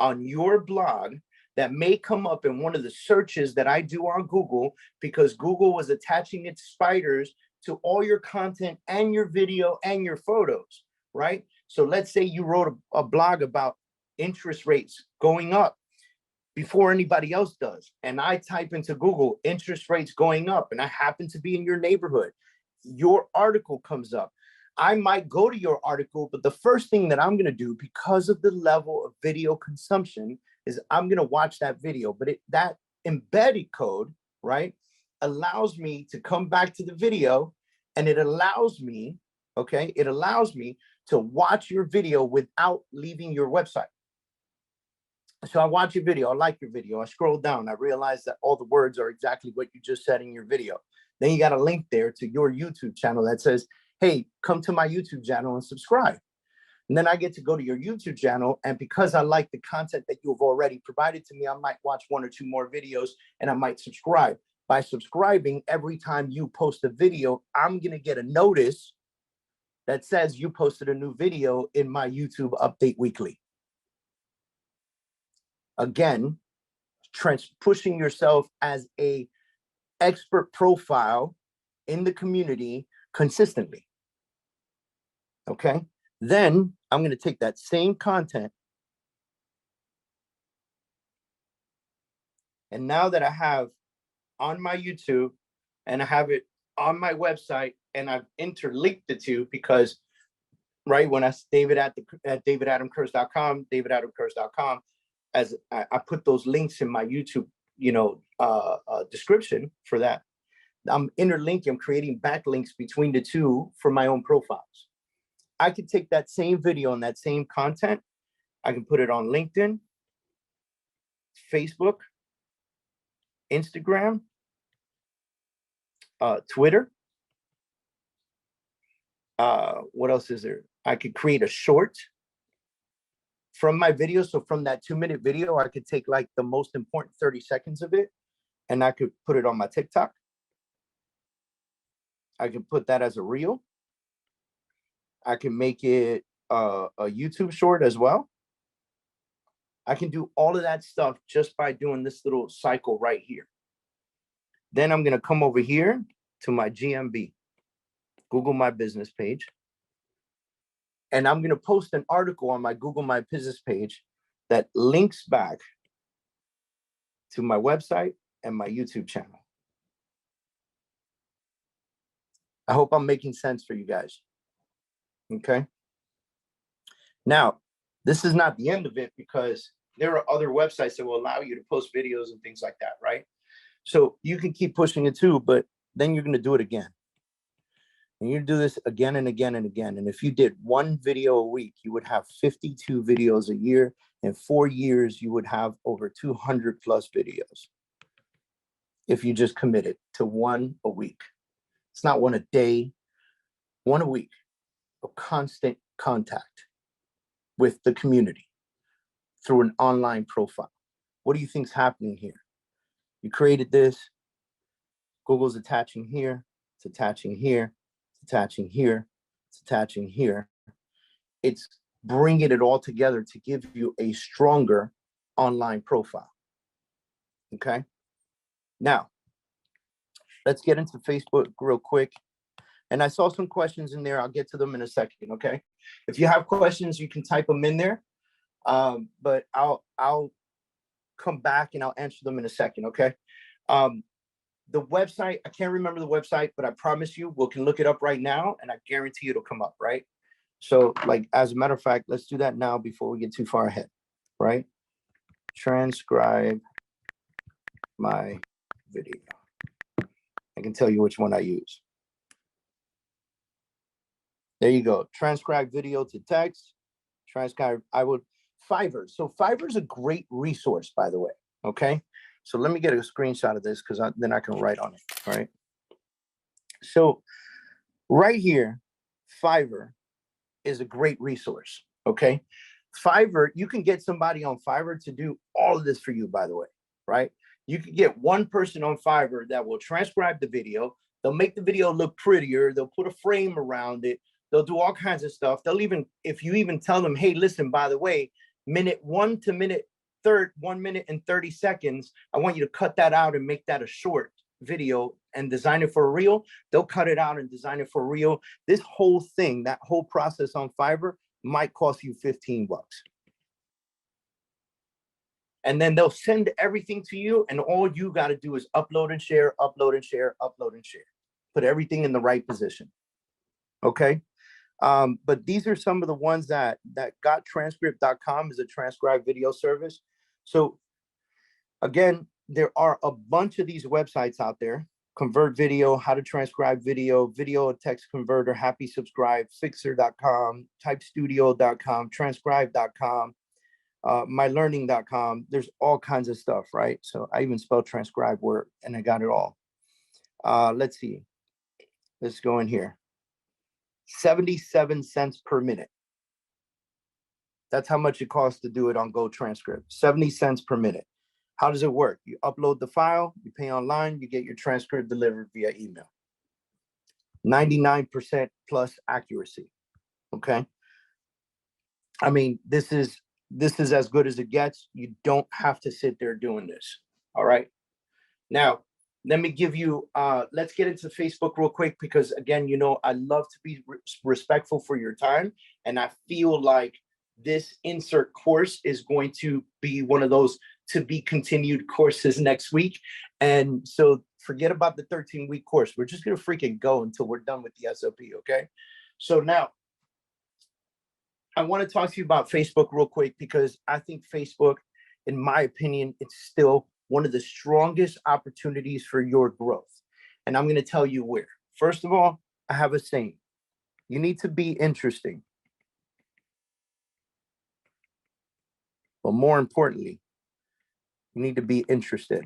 on your blog that may come up in one of the searches that I do on Google, because Google was attaching its spiders to all your content and your video and your photos, right? So let's say you wrote a blog about interest rates going up before anybody else does, and I type into Google interest rates going up, and I happen to be in your neighborhood. Your article comes up. I might go to your article, but the first thing that I'm going to do, because of the level of video consumption, is I'm going to watch that video. But that embedded code, right, allows me to come back to the video, and it allows me, okay, it allows me to watch your video without leaving your website. So I watch your video, I like your video, I scroll down, I realize that all the words are exactly what you just said in your video. Then you got a link there to your YouTube channel that says, hey, come to my YouTube channel and subscribe. And then I get to go to your YouTube channel. And because I like the content that you have already provided to me, I might watch 1 or 2 more videos and I might subscribe. By subscribing, every time you post a video, I'm going to get a notice that says you posted a new video in my YouTube update weekly. Again, pushing yourself as a expert profile in the community consistently. Okay. Then I'm going to take that same content. And now that I have on my YouTube and I have it on my website and I've interlinked the two because, right, when I David at davidadamkurz.com, davidadamkurz.com, as I put those links in my YouTube, description for that, I'm interlinking, I'm creating backlinks between the two for my own profiles. I could take that same video and that same content, I can put it on LinkedIn, Facebook, Instagram, Twitter. What else is there? I could create a short from my video. So from that 2-minute video, I could take like the most important 30 seconds of it and I could put it on my TikTok. I can put that as a reel. I can make it a YouTube short as well. I can do all of that stuff just by doing this little cycle right here. Then I'm going to come over here to my GMB, Google My Business page. And I'm going to post an article on my Google My Business page that links back to my website and my YouTube channel. I hope I'm making sense for you guys. Okay. Now, this is not the end of it because there are other websites that will allow you to post videos and things like that, right? So you can keep pushing it too, but then you're going to do it again. And you do this again and again and again. And if you did 1 video a week, you would have 52 videos a year. In 4 years, you would have over 200 plus videos. If you just committed to 1 a week. It's not 1 a day, 1 a week of constant contact with the community through an online profile. What do you think's happening here? You created this, Google's attaching here, it's attaching here, it's attaching here, it's attaching here. It's bringing it all together to give you a stronger online profile. Okay. Now, let's get into Facebook real quick. And I saw some questions in there. I'll get to them in a second. Okay. If you have questions, you can type them in there. But I'll come back and I'll answer them in a second. Okay. The website, I can't remember the website, but I promise you, we can look it up right now and I guarantee it'll come up, right? So like, as a matter of fact, let's do that now before we get too far ahead, right? Transcribe my video. I can tell you which one I use. There you go. Transcribe video to text. Transcribe, Fiverr. So Fiverr is a great resource, by the way. Okay. So let me get a screenshot of this because then I can write on it. All right. So right here, Fiverr is a great resource. Okay. Fiverr, you can get somebody on Fiverr to do all of this for you, by the way, right? You can get one person on Fiverr that will transcribe the video. They'll make the video look prettier. They'll put a frame around it. They'll do all kinds of stuff. They'll even, if you even tell them, hey, listen, by the way, minute 1 to minute 1 minute and 30 seconds, I want you to cut that out and make that a short video and design it for a reel. They'll cut it out and design it for a reel. This whole thing, that whole process on Fiverr might cost you $15. And then they'll send everything to you. And all you got to do is upload and share, upload and share, upload and share. Put everything in the right position. Okay. But these are some of the ones that GotTranscript.com is a transcribed video service. So again, there are a bunch of these websites out there. Convert Video, How to Transcribe Video, Video Text Converter, Happy Subscribe, Fixer.com, TypeStudio.com, Transcribe.com. mylearning.com. There's all kinds of stuff, right? So I even spelled transcribe word and I got it all. Let's see. Let's go in here. 77 cents per minute. That's how much it costs to do it on Go Transcript. 70 cents per minute. How does it work? You upload the file, you pay online, you get your transcript delivered via email. 99% plus accuracy. Okay. I mean, this is as good as it gets. You don't have to sit there doing this. All right. Now, let me give you, let's get into Facebook real quick, because again, you know, I love to be respectful for your time. And I feel like this insert course is going to be one of those to be continued courses next week. And so forget about the 13-week course. We're just going to freaking go until we're done with the SOP. Okay. So now I want to talk to you about Facebook real quick, because I think Facebook, in my opinion, it's still one of the strongest opportunities for your growth. And I'm going to tell you where. First of all, I have a saying. You need to be interesting. But more importantly, you need to be interested.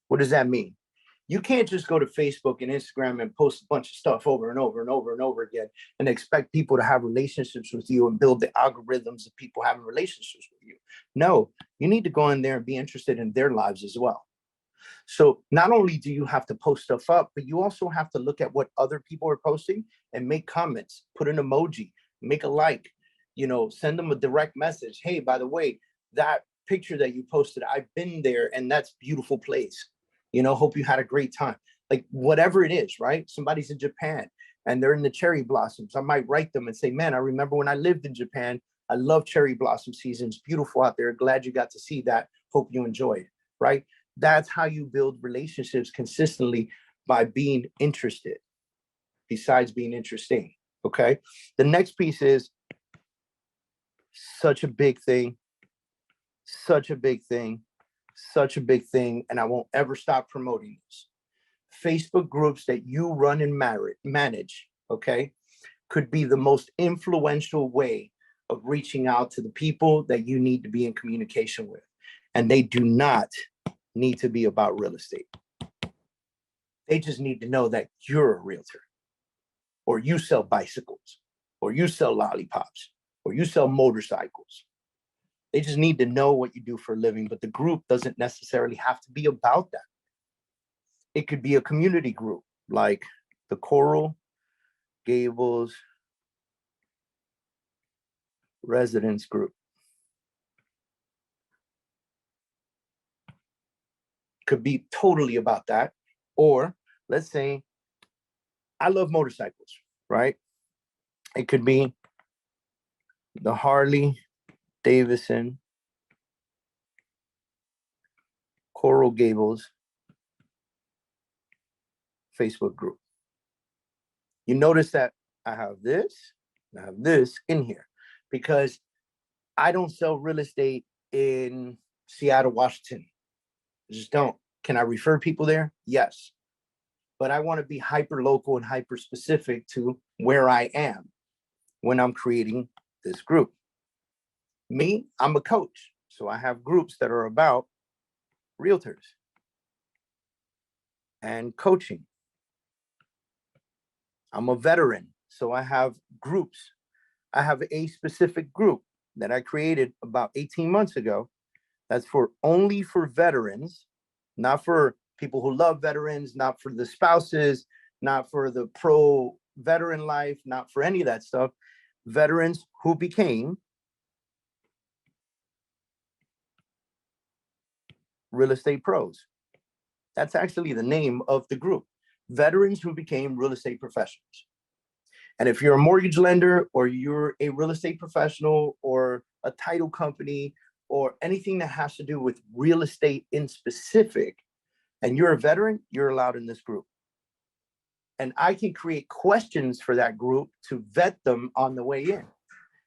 What does that mean? You can't just go to Facebook and Instagram and post a bunch of stuff over and over and over and over again and expect people to have relationships with you and build the algorithms of people having relationships with you. No, you need to go in there and be interested in their lives as well. So not only do you have to post stuff up, but you also have to look at what other people are posting and make comments, put an emoji, make a like, you know, send them a direct message. Hey, by the way, that picture that you posted, I've been there and that's a beautiful place. You know, hope you had a great time. Like whatever it is, right? Somebody's in Japan and they're in the cherry blossoms. I might write them and say, man, I remember when I lived in Japan. I love cherry blossom season. It's beautiful out there. Glad you got to see that. Hope you enjoyed, right? That's how you build relationships consistently, by being interested, besides being interesting, okay? The next piece is such a big thing, such a big thing, such a big thing, and I won't ever stop promoting this. Facebook groups that you run and manage, okay, could be the most influential way of reaching out to the people that you need to be in communication with. And they do not need to be about real estate. They just need to know that you're a realtor, or you sell bicycles, or you sell lollipops, or you sell motorcycles. They just need to know what you do for a living, but the group doesn't necessarily have to be about that. It could be a community group like the Coral Gables Residence Group. Could be totally about that. Or let's say I love motorcycles, right? It could be the Harley Davidson Coral Gables Facebook group. You notice that I have this in here, because I don't sell real estate in Seattle, Washington. I just don't. Can I refer people there? Yes. But I want to be hyper local and hyper specific to where I am when I'm creating this group. Me, I'm a coach. So I have groups that are about realtors and coaching. I'm a veteran. So I have groups. I have a specific group that I created about 18 months ago. That's only for veterans, not for people who love veterans, not for the spouses, not for the pro veteran life, not for any of that stuff. Veterans who became real estate pros. That's actually the name of the group. Veterans who became real estate professionals. And if you're a mortgage lender, or you're a real estate professional, or a title company, or anything that has to do with real estate in specific, and you're a veteran, you're allowed in this group. And I can create questions for that group to vet them on the way in.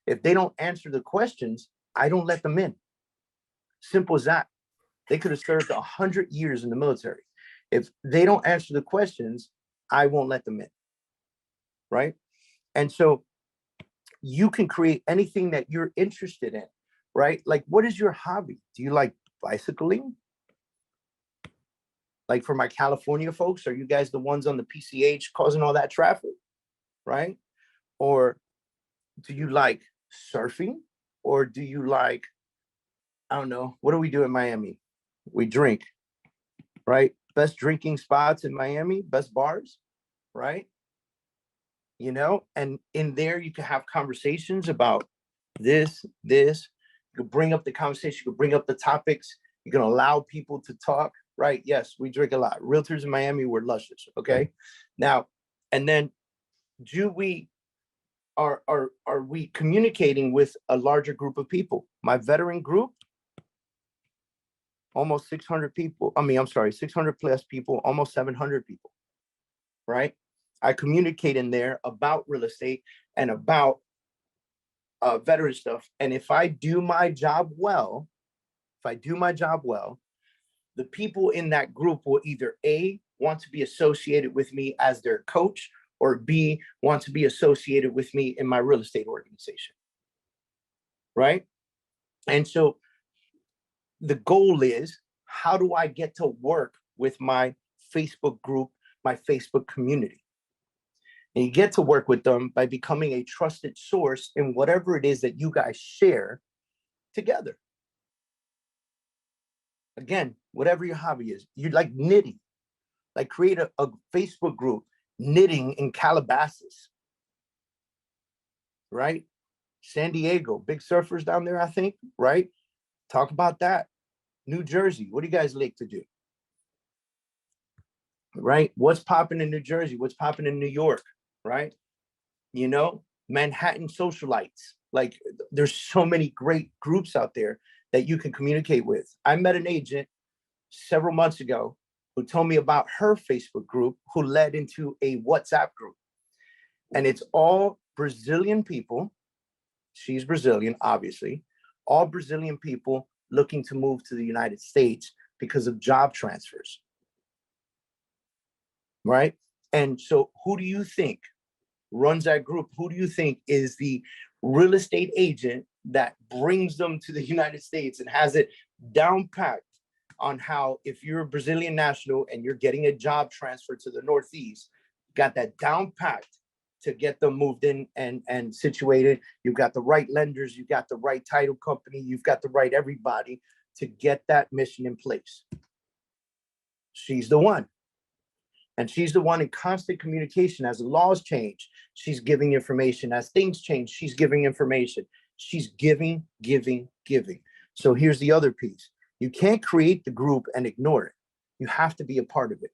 If they don't answer the questions, I don't let them in. Simple as that. They could have served 100 years in the military. If they don't answer the questions, I won't let them in, right? And so you can create anything that you're interested in, right? Like, what is your hobby? Do you like bicycling? Like for my California folks, are you guys the ones on the PCH causing all that traffic, right? Or do you like surfing? Or do you like, I don't know, what do we do in Miami? We drink, right? Best drinking spots in Miami, best bars, right? You know, and in there you can have conversations about this. You can bring up the conversation, you can bring up the topics, you can allow people to talk, right? Yes, we drink a lot. Realtors in Miami, we're luscious, okay? Now, and then do we are we communicating with a larger group of people? My veteran group, almost 600 people. I mean, I'm sorry, 600 plus people, almost 700 people, right? I communicate in there about real estate and about veteran stuff. And if I do my job well, the people in that group will either A, want to be associated with me as their coach, or B, want to be associated with me in my real estate organization, right? And so the goal is, how do I get to work with my Facebook group, my Facebook community? And you get to work with them by becoming a trusted source in whatever it is that you guys share together. Again, whatever your hobby is, you like knitting, like create a Facebook group, knitting in Calabasas, right? San Diego, big surfers down there, I think, right? Talk about that. New Jersey, what do you guys like to do? Right? What's popping in New Jersey? What's popping in New York, right? You know, Manhattan socialites. Like, there's so many great groups out there that you can communicate with. I met an agent several months ago who told me about her Facebook group, who led into a WhatsApp group. And it's all Brazilian people. She's Brazilian, obviously. All Brazilian people looking to move to the United States because of job transfers, right? And so who do you think runs that group? Who do you think is the real estate agent that brings them to the United States and has it down packed on how, if you're a Brazilian national and you're getting a job transfer to the Northeast, got that down packed to get them moved in and situated? You've got the right lenders, you've got the right title company, you've got the right everybody to get that mission in place. She's the one. And she's the one in constant communication. As the laws change, she's giving information. As things change, she's giving information. She's giving. So here's the other piece. You can't create the group and ignore it. You have to be a part of it.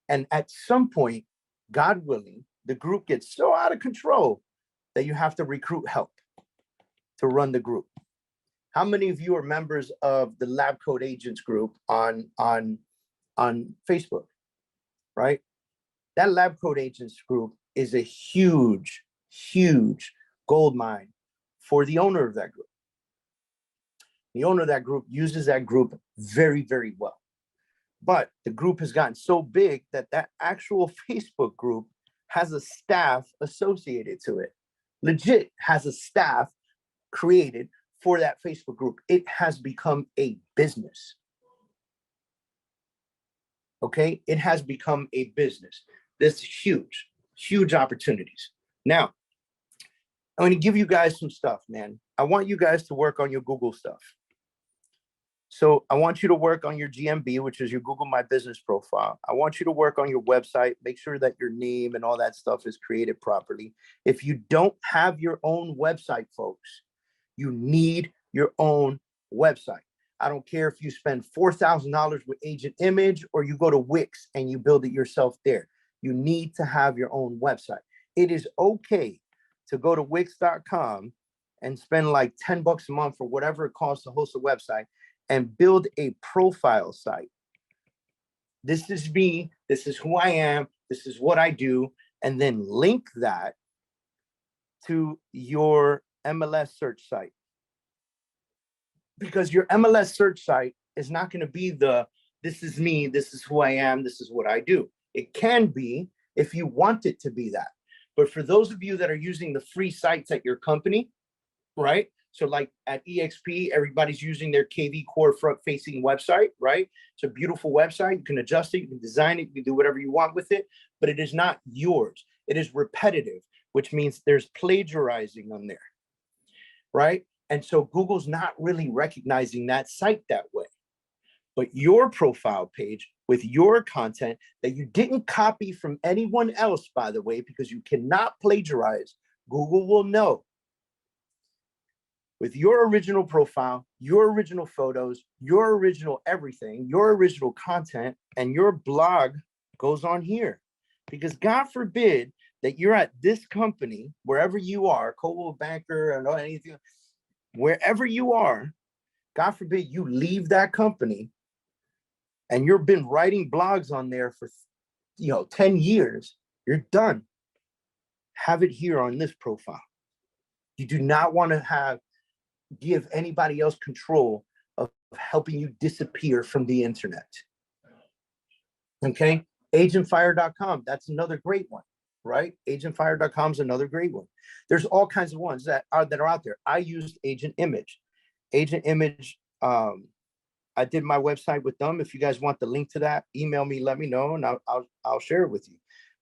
And at some point, God willing, the group gets so out of control that you have to recruit help to run the group. How many of you are members of the Lab Coat Agents group on Facebook, right? That Lab Coat Agents group is a huge gold mine for the owner of that group. The owner of that group uses that group very well. But the group has gotten so big that that actual Facebook group has a staff associated to it. Legit has a staff created for that Facebook group. It has become a business. Okay, it has become a business. There's huge opportunities. Now, I'm going to give you guys some stuff, man. I want you guys to work on your Google stuff. So I want you to work on your GMB, which is your Google My Business profile. I want you to work on your website. Make sure that your name and all that stuff is created properly. If you don't have your own website, folks, you need your own website. I don't care if you spend $4,000 with Agent Image or you go to Wix and you build it yourself there. You need to have your own website. It is okay to go to Wix.com and spend like $10 a month or whatever it costs to host a website and build a profile site. This is me. This is who I am. This is what I do. And then link that to your MLS search site. Because your MLS search site is not going to be this is me, this is who I am, this is what I do. It can be if you want it to be that. But for those of you that are using the free sites at your company, right? So like at EXP, everybody's using their KV Core front facing website, right? It's a beautiful website. You can adjust it, you can design it, you can do whatever you want with it, but it is not yours. It is repetitive, which means there's plagiarizing on there, right? And so Google's not really recognizing that site that way. But your profile page with your content that you didn't copy from anyone else, by the way, because you cannot plagiarize, Google will know. With your original profile, your original photos, your original everything, your original content, and your blog goes on here. Because God forbid that you're at this company, wherever you are, Coldwell Banker and anything, wherever you are, God forbid you leave that company and you've been writing blogs on there for 10 years, you're done. Have it here on this profile. You do not want to give anybody else control of helping you disappear from the internet. Okay, agentfire.com, that's another great one, right? Agentfire.com is another great one. There's all kinds of ones that are out there. I used Agent Image. Agent Image, I did my website with them. If you guys want the link to that, email me, let me know, and I'll share it with you.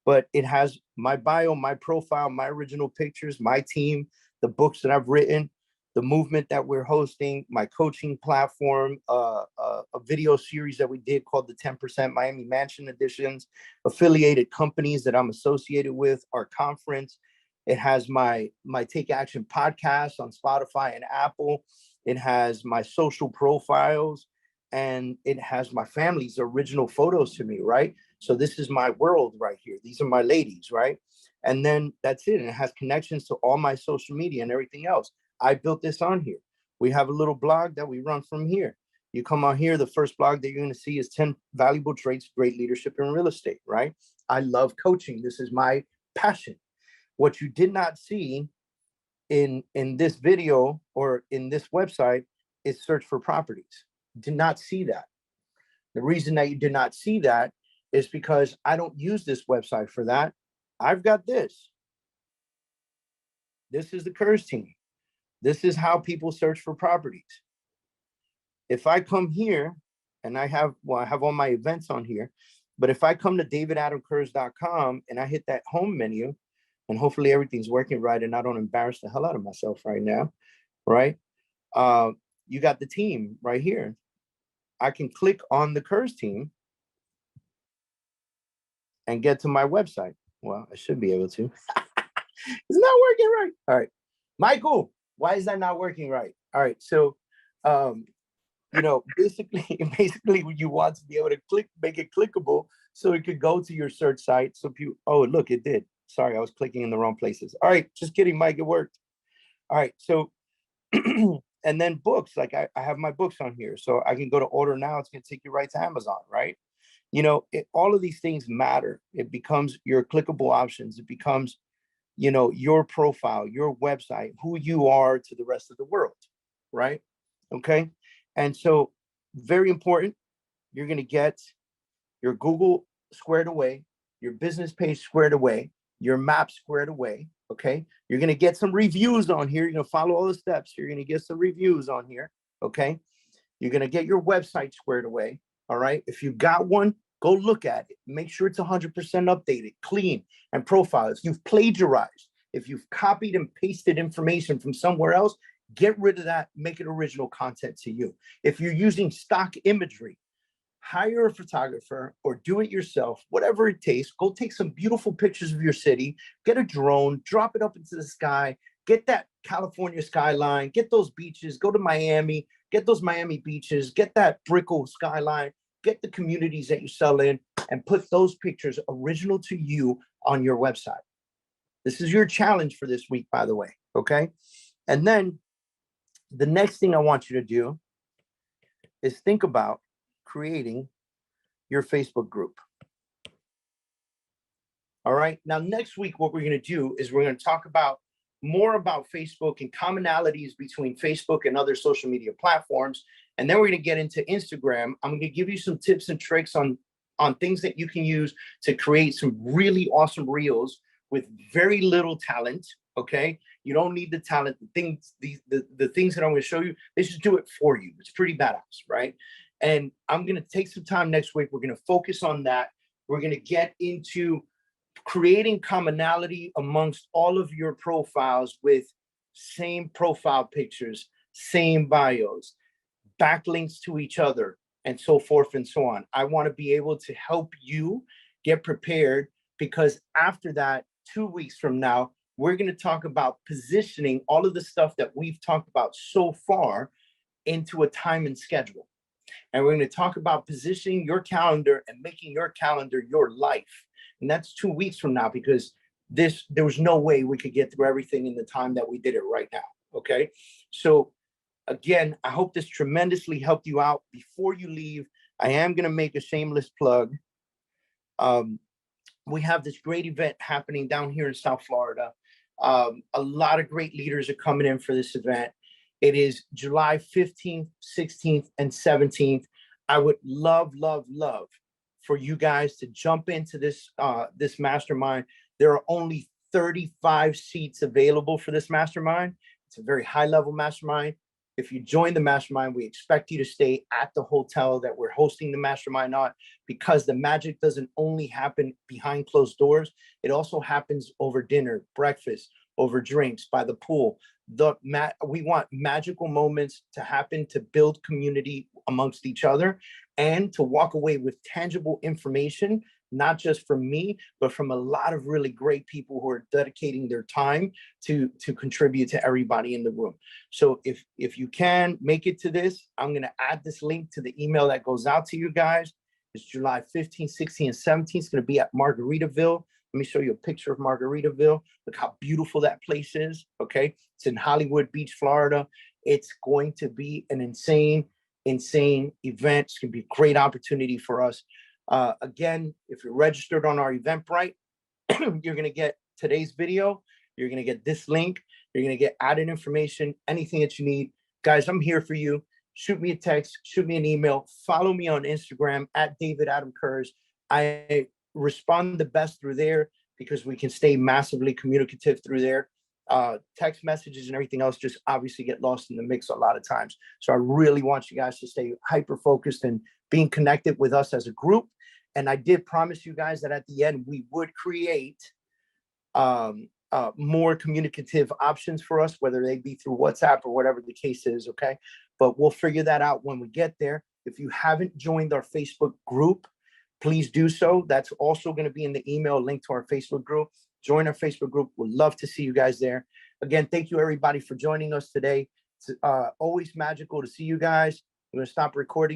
But it has my bio, my profile, my original pictures, my team, the books that I've written, the movement that we're hosting, my coaching platform, a video series that we did called the 10% Miami Mansion Editions, affiliated companies that I'm associated with, our conference. It has my Take Action podcast on Spotify and Apple. It has my social profiles, and it has my family's original photos to me, right? So this is my world right here. These are my ladies, right? And then that's it. And it has connections to all my social media and everything else. I built this on here. We have a little blog that we run from here. You come on here, the first blog that you're going to see is 10 valuable traits, great leadership in real estate, right? I love coaching. This is my passion. What you did not see in this video or in this website is search for properties. Did not see that. The reason that you did not see that is because I don't use this website for that. I've got this. This is the Kurz team. This is how people search for properties. If I come here and I have all my events on here, but if I come to davidadamkurz.com and I hit that home menu, and hopefully everything's working right and I don't embarrass the hell out of myself right now, right? You got the team right here. I can click on the Kurz team and get to my website. Well, I should be able to. It's not working right. All right, Michael, why is that not working right? All right, so basically you want to be able to make it clickable so it could go to your search site. So people, oh, look, it did. Sorry, I was clicking in the wrong places. All right, just kidding, Mike, it worked. All right, so and then books, like I have my books on here, so I can go to order now. It's gonna take you right to Amazon, right? All of these things matter. It becomes your clickable options. It becomes, your profile, your website, who you are to the rest of the world, right? Okay. And so very important, you're going to get your Google squared away, your business page squared away, your map squared away. Okay. You're going to get some reviews on here. You're going to follow all the steps. You're going to get some reviews on here. Okay. You're going to get your website squared away. All right. If you got one, go look at it. Make sure it's 100% updated, clean, and profile. If you've plagiarized, if you've copied and pasted information from somewhere else, get rid of that. Make it original content to you. If you're using stock imagery, hire a photographer or do it yourself, whatever it takes. Go take some beautiful pictures of your city, get a drone, drop it up into the sky, get that California skyline, get those beaches, go to Miami, get those Miami beaches, get that Brickell skyline, get the communities that you sell in, and put those pictures original to you on your website. This is your challenge for this week, by the way, okay? And then the next thing I want you to do is think about creating your Facebook group. All right, now next week, what we're gonna do is we're gonna talk more about Facebook and commonalities between Facebook and other social media platforms. And then we're going to get into Instagram. I'm going to give you some tips and tricks on things that you can use to create some really awesome reels with very little talent. Okay, you don't need the talent. The things that I'm going to show you, they just do it for you. It's pretty badass, right? And I'm going to take some time next week. We're going to focus on that. We're going to get into creating commonality amongst all of your profiles with same profile pictures, same bios, backlinks to each other, and so forth and so on. I want to be able to help you get prepared, because after that, 2 weeks from now, we're going to talk about positioning all of the stuff that we've talked about so far into a time and schedule. And we're going to talk about positioning your calendar and making your calendar your life. And that's 2 weeks from now, because there was no way we could get through everything in the time that we did it right now. Okay. So again, I hope this tremendously helped you out. Before you leave, I am going to make a shameless plug. We have this great event happening down here in South Florida. A lot of great leaders are coming in for this event. It is July 15th, 16th, and 17th. I would love for you guys to jump into this mastermind. There are only 35 seats available for this mastermind. It's a very high-level mastermind. If you join the mastermind, we expect you to stay at the hotel that we're hosting the mastermind on, because the magic doesn't only happen behind closed doors. It also happens over dinner, breakfast, over drinks, by the pool. We want magical moments to happen to build community amongst each other, and to walk away with tangible information, not just from me, but from a lot of really great people who are dedicating their time to contribute to everybody in the room. So if you can make it to this, I'm going to add this link to the email that goes out to you guys. It's July 15th, 16th, and 17th. It's going to be at Margaritaville. Let me show you a picture of Margaritaville. Look how beautiful that place is. Okay. It's in Hollywood Beach, Florida. It's going to be an insane event. It's going to be a great opportunity for us. Again, if you're registered on our Eventbrite, you're going to get today's video. You're going to get this link. You're going to get added information, anything that you need. Guys, I'm here for you. Shoot me a text, shoot me an email, follow me on Instagram at David Adam Kurz. I respond the best through there, because we can stay massively communicative through there. Text messages and everything else just obviously get lost in the mix a lot of times. So I really want you guys to stay hyper focused and being connected with us as a group. And I did promise you guys that at the end, we would create more communicative options for us, whether they be through WhatsApp or whatever the case is. Okay. But we'll figure that out when we get there. If you haven't joined our Facebook group, please do so. That's also going to be in the email link to our Facebook group. Join our Facebook group. We'd love to see you guys there. Again, thank you everybody for joining us today. It's always magical to see you guys. I'm going to stop recording.